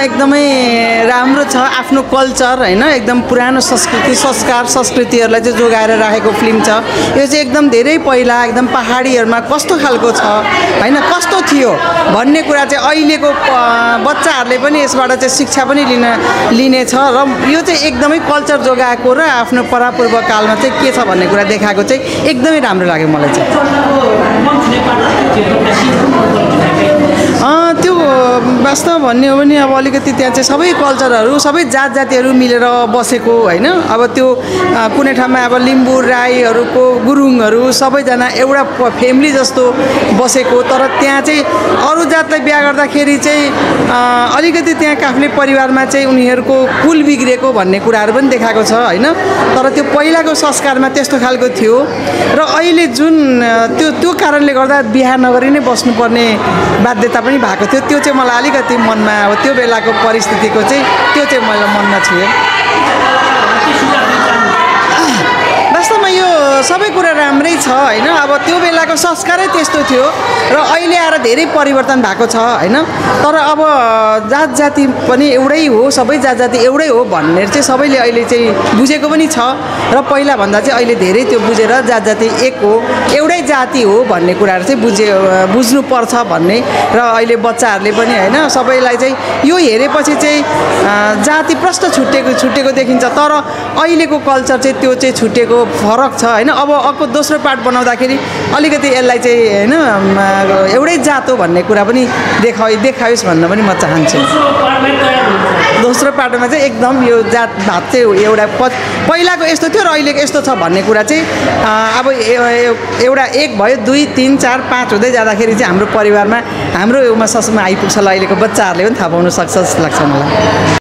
एकदमै राम्रो छ आफ्नो कल्चर हैन एकदम पुरानो संस्कृति संस्कार संस्कृतिहरूलाई चाहिँ जोगाएर राखेको फिल्म छ यो चाहिँ एकदम धेरै पहिला एकदम पहाडीहरुमा कस्तो खालको छ हैन कस्तो थियो भन्ने कुरा चाहिँ अहिलेको बच्चाहरुले पनि यसबाट चाहिँ शिक्षा पनि लिने छ र यो चाहिँ एकदमै कल्चर जोगाएको र आफ्नो परापूर्व कालमा चाहिँ के छ भन्ने कुरा देखाएको चाहिँ एकदमै राम्रो लाग्यो मलाई चाहिँ त्यो वास्तव भन्ने हो भने अब अलिकति त्यहाँ चाहिँ सबै कल्चरहरू सबै जात जातिहरू मिलेर बसेको हैन अब त्यो कुनै ठाउँमा अब लिम्बू राईहरूको गुरुङहरू सबैजना एउटा फ्यामिली जस्तो बसेको तर त्यहाँ चाहिँ अरू जातलाई बिहा गर्दाखेरि चाहिँ अलिकति त्यहाँ काफ्ले परिवारमा चाहिँ उनीहरूको कुल बिग्रेको भन्ने कुराहरू पनि देखाएको छ हैन तर त्यो पहिलाको संस्कारमा त्यस्तो खालको थियो र अहिले जुन त्यो कारणले गर्दा बिहा नगरी नै बस्नुपर्ने बाध्यता पनि भएको थियो त्यो चाहिँ मलाई अलिकति मनमा अब त्यो बेलाको परिस्थितिको चाहिँ त्यो चाहिँ मलाई मनमा थियो वास्तवमा यो सबै कुरा राम्रै छ हैन अब त्यो बेलाको संस्कारै त्यस्तो थियो र अहिले आएर धेरै परिवर्तन भएको छ हैन तर अब जात जाति पनि एउटै हो सबै जात जाति एउटै हो भन्ने चाहिँ सबैले अहिले चाहिँ बुझेको पनि छ र पहिला भन्दा चाहिँ अहिले धेरै त्यो बुझेर जात जाति एक हो एउटै जाति हो भन्ने कुराहरु चाहिँ बुझ्नु पर्छ भन्ने र अहिले बच्चाहरुले पनि हैन सबैलाई चाहिँ यो हेरेपछि चाहिँ जाति प्रष्ट छुटेको देखिन्छ तर अहिलेको कल्चर चाहिँ त्यो चाहिँ छुटेको फरक छ हैन अब अर्को दोस्रो पार्ट बनाउँदाखेरि अलिकति यसलाई चाहिँ हैन एउटै जात हो भन्ने कुरा पनि देखाइयोस् भन्न पनि म चाहन्छु दोस्रो पार्टमा चाहिँ एकदम यो जात भात चाहिँ एउटा पहिलाको यस्तो थियो र अहिलेको यस्तो छ भन्ने कुरा चाहिँ अब एउटा एक भयो 2 3 4 5 हुँदै जाँदाखेरि चाहिँ हाम्रो परिवारमा हाम्रो एउटा ससमा आइपुग्छ ल अहिलेको बच्चाहरूले पनि थाहा पाउन सक्छ जस्तो लाग्छ मलाई